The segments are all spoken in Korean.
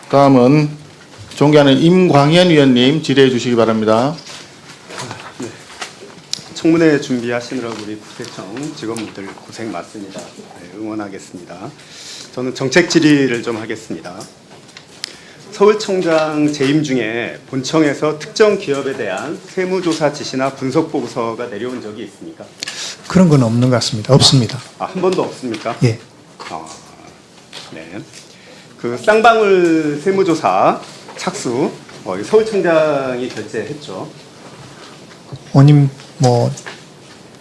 다음은 존경하는 임광현 위원님 질의해 주시기 바랍니다. 네. 청문회 준비하시느라고 우리 국세청 직원분들 고생 많습니다. 네, 응원하겠습니다. 저는 정책 질의를 좀 하겠습니다. 서울청장 재임 중에 본청에서 특정 기업에 대한 세무조사 지시나 분석 보고서가 내려온 적이 있습니까? 그런 건 없는 것 같습니다. 없습니다. 한 번도 없습니까? 예. 네. 그 쌍방울 세무조사 착수 서울청장이 결재했죠.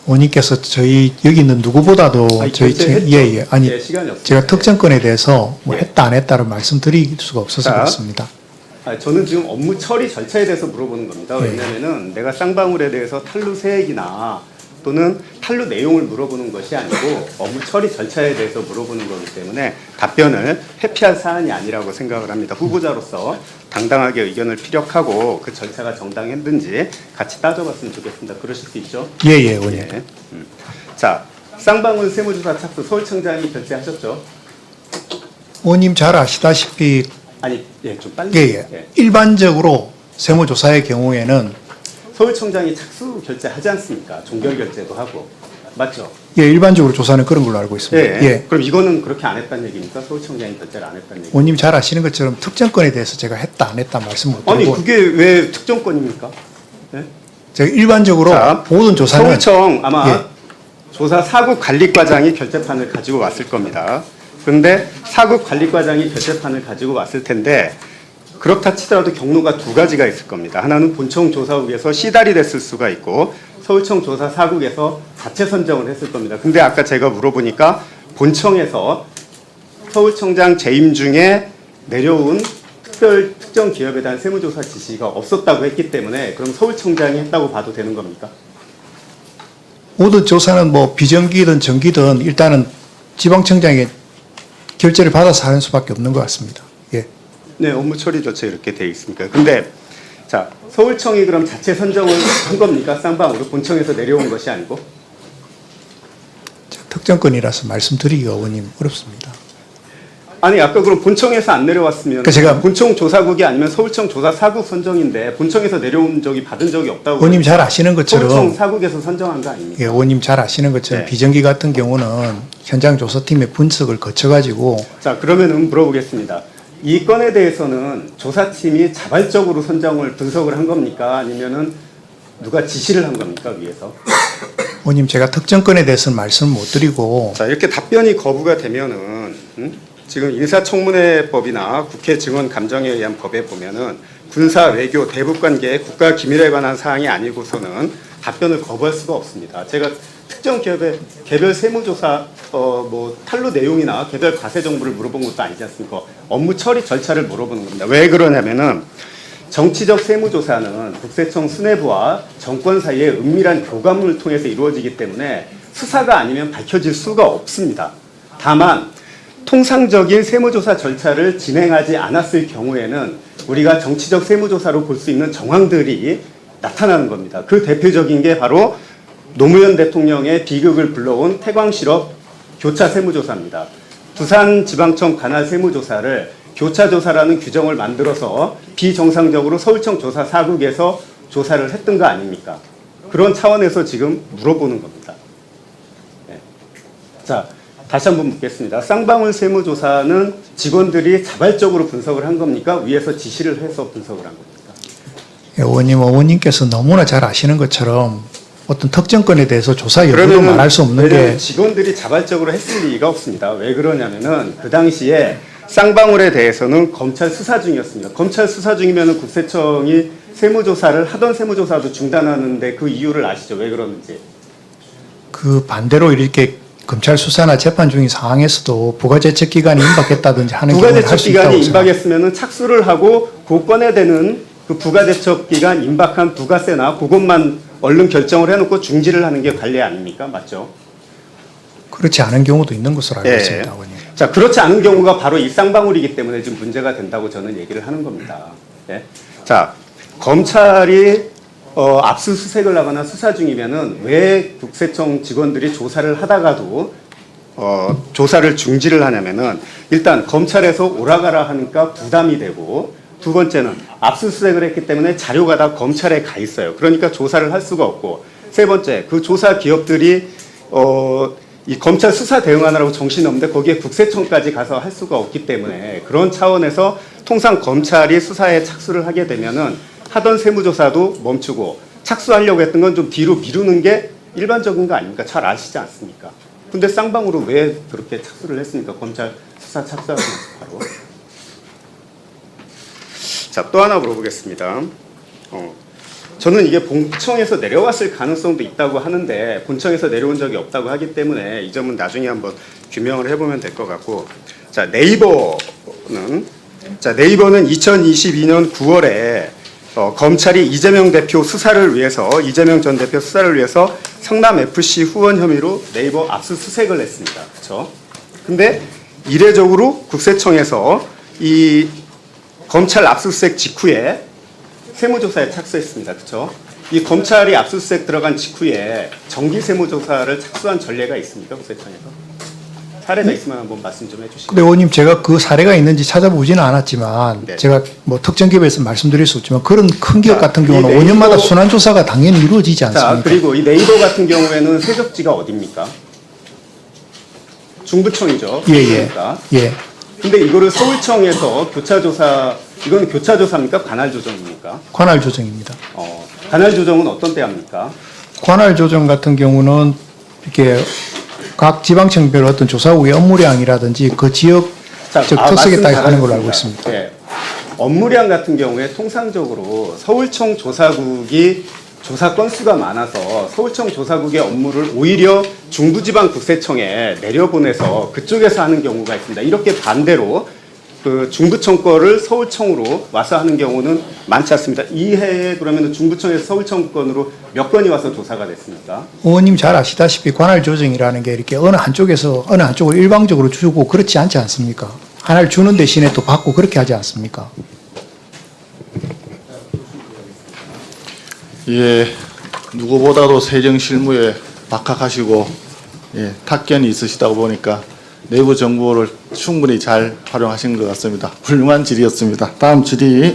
원님께서 저희 여기 있는 누구보다도 결재했죠. 네, 시간이 없습니다. 제가 특정권에 대해서 예. 했다 안 했다를 말씀드릴 수가 없어서 그렇습니다. 저는 지금 업무 처리 절차에 대해서 물어보는 겁니다. 네. 왜냐하면은 내가 쌍방울에 대해서 탄루 세액이나 또는 탄루 내용을 물어보는 것이 아니고 업무 처리 절차에 대해서 물어보는 거기 때문에 답변을 회피할 사안이 아니라고 생각을 합니다. 후보자로서 당당하게 의견을 피력하고 그 절차가 정당했는지 같이 따져봤으면 좋겠습니다. 그러실 수 있죠? 예, 의원님. 예. 자, 쌍방울 세무조사 착수 서울청장이 결재하셨죠? 의원님 잘 아시다시피 좀 빨리. 일반적으로 세무조사의 경우에는 서울청장이 착수 결재하지 않습니까? 종결 결재도 하고. 맞죠? 예, 일반적으로 조사는 그런 걸로 알고 있습니다. 예. 그럼 이거는 그렇게 안 했다는 얘기입니까? 서울청장이 결재를 안 했다는 얘기. 의원님 잘 아시는 것처럼 특정권에 대해서 제가 했다 안 했다 말씀 못 아니 드리고 그게 왜 특정권입니까? 네? 제가 일반적으로 모든 조사는 서울청 아마 조사 사국 관리과장이 결재판을 가지고 왔을 겁니다. 그런데 사국 관리과장이 결재판을 가지고 왔을 텐데 그렇다 치더라도 경로가 두 가지가 있을 겁니다. 하나는 본청 조사국에서 시달이 됐을 수가 있고 서울청 조사 사국에서 자체 선정을 했을 겁니다. 근데 아까 제가 물어보니까 본청에서 서울청장 재임 중에 내려온 특정 기업에 대한 세무조사 지시가 없었다고 했기 때문에 그럼 서울청장이 했다고 봐도 되는 겁니까? 모든 조사는 비정기든 정기든 일단은 지방청장의 결재를 받아서 하는 수밖에 없는 것 같습니다. 예. 네, 업무 처리 절차 이렇게 돼 있습니까? 근데 자, 서울청이 그럼 자체 선정을 한 겁니까? 쌍방으로 본청에서 내려온 것이 아니고? 특정권이라서 말씀드리기가 의원님 어렵습니다. 아니 아까 그럼 본청에서 안 내려왔으면 제가 본청 조사국이 아니면 서울청 조사 사국 선정인데 본청에서 내려온 적이 받은 적이 없다고. 의원님 잘 아시는 것처럼 서울청 사국에서 선정한 거 아닙니까? 예, 의원님 잘 아시는 것처럼 비정기 같은 경우는 현장 조사팀의 분석을 거쳐가지고. 자, 그러면은 물어보겠습니다. 이 건에 대해서는 조사팀이 자발적으로 선정을 분석을 한 겁니까? 아니면은 누가 지시를 한 겁니까? 위에서? 의원님 제가 특정권에 대해서는 말씀을 못 드리고. 자, 이렇게 답변이 거부가 되면은 지금 인사청문회법이나 국회 증언 감정에 의한 법에 보면은 군사 외교 대북 관계 국가 기밀에 관한 사항이 아니고서는 답변을 거부할 수가 없습니다. 제가 특정 기업의 개별 세무조사 탄루 내용이나 개별 과세 정보를 물어본 것도 아니지 않습니까? 업무 처리 절차를 물어보는 겁니다. 왜 그러냐면은 정치적 세무조사는 국세청 수뇌부와 정권 사이의 은밀한 교감을 통해서 이루어지기 때문에 수사가 아니면 밝혀질 수가 없습니다. 다만 통상적인 세무조사 절차를 진행하지 않았을 경우에는 우리가 정치적 세무조사로 볼 수 있는 정황들이 나타나는 겁니다. 그 대표적인 게 바로 노무현 대통령의 비극을 불러온 태광실업 교차 세무조사입니다. 부산지방청 관할 세무조사를 교차조사라는 규정을 만들어서 비정상적으로 서울청 조사 사국에서 조사를 했던 거 아닙니까? 그런 차원에서 지금 물어보는 겁니다. 네. 자, 다시 한번 묻겠습니다. 쌍방울 세무조사는 직원들이 자발적으로 분석을 한 겁니까? 위에서 지시를 해서 분석을 한 겁니까? 예, 의원님께서 너무나 잘 아시는 것처럼 어떤 특정권에 대해서 조사 여부도 말할 수 없는 게. 직원들이 자발적으로 했을 리가 없습니다. 왜 그러냐면은 그 당시에 쌍방울에 대해서는 검찰 수사 중이었습니다. 검찰 수사 중이면은 국세청이 세무조사를 하던 세무조사도 중단하는데 그 이유를 아시죠? 왜 그러는지. 그 반대로 이렇게 검찰 수사나 재판 중인 상황에서도 부가제척 기간이 임박했다든지 하는 경우는 할 수 있다고 부가제척 기간이 임박했으면은 착수를 하고 그 건에 대는 그 부가제척 기간 임박한 부가세나 그것만 얼른 결정을 해놓고 중지를 하는 게 관례 아닙니까? 맞죠? 그렇지 않은 경우도 있는 것으로 알고 있습니다, 의원님. 자, 그렇지 않은 경우가 바로 이 쌍방울이기 때문에 지금 문제가 된다고 저는 얘기를 하는 겁니다. 예? 자, 검찰이 압수수색을 하거나 수사 중이면은 왜 국세청 직원들이 조사를 하다가도 조사를 중지를 하냐면은 일단 검찰에서 오라가라 하니까 부담이 되고 두 번째는 압수수색을 했기 때문에 자료가 다 검찰에 가 있어요. 그러니까 조사를 할 수가 없고 세 번째 그 조사 기업들이 이 검찰 수사 대응하느라고 정신이 없는데 거기에 국세청까지 가서 할 수가 없기 때문에 그런 차원에서 통상 검찰이 수사에 착수를 하게 되면은 하던 세무조사도 멈추고 착수하려고 했던 건 좀 뒤로 미루는 게 일반적인 거 아닙니까? 잘 아시지 않습니까? 근데 쌍방으로 왜 그렇게 착수를 했습니까? 검찰 수사 착수하면서 바로. 자, 또 하나 물어보겠습니다. 저는 이게 본청에서 내려왔을 가능성도 있다고 하는데 본청에서 내려온 적이 없다고 하기 때문에 이 점은 나중에 한번 규명을 해보면 될 것 같고, 자, 네이버는 2022년 9월에 검찰이 이재명 대표 수사를 위해서 이재명 전 대표 수사를 위해서 성남 FC 후원 혐의로 네이버 압수수색을 했습니다. 그렇죠? 근데 이례적으로 국세청에서 이 검찰 압수수색 직후에 세무조사에 착수했습니다. 그렇죠? 이 검찰이 압수수색 들어간 직후에 정기 세무조사를 착수한 전례가 있습니까? 국세청에서? 사례가 있으면 한번 말씀 좀 해주시죠. 근데 의원님 제가 그 사례가 있는지 찾아보지는 않았지만 네. 제가 뭐 특정 기업에서 말씀드릴 수 없지만 그런 큰 기업 자, 같은 이 경우는 네이버- 5년마다 순환조사가 당연히 이루어지지 자, 않습니까? 그리고 이 네이버 같은 경우에는 세적지가 어디입니까? 중부청이죠. 예예. 예. 근데 이거를 서울청에서 교차조사, 이건 교차조사입니까? 관할조정입니까? 관할 조정입니다. 관할조정은 어떤 때 합니까? 관할 조정 같은 경우는 이렇게 각 지방청별 어떤 조사국의 업무량이라든지 그 지역 특색에 따라 하는 걸로 알고 있습니다. 네. 업무량 같은 경우에 통상적으로 서울청 조사국이 조사 건수가 많아서 서울청 조사국의 업무를 오히려 중부지방국세청에 내려보내서 그쪽에서 하는 경우가 있습니다. 이렇게 반대로 그 중부청 거를 서울청으로 와서 하는 경우는 많지 않습니다. 이 해에 그러면 중부청에서 서울청 건으로 몇 건이 와서 조사가 됐습니까? 의원님 잘 아시다시피 관할 조정이라는 게 이렇게 어느 한쪽을 일방적으로 주고 그렇지 않지 않습니까? 하나를 주는 대신에 또 받고 그렇게 하지 않습니까? 예, 누구보다도 세정 실무에 박학하시고 탁견이 있으시다고 보니까 내부 정보를 충분히 잘 활용하신 것 같습니다. 훌륭한 질의였습니다. 다음 질의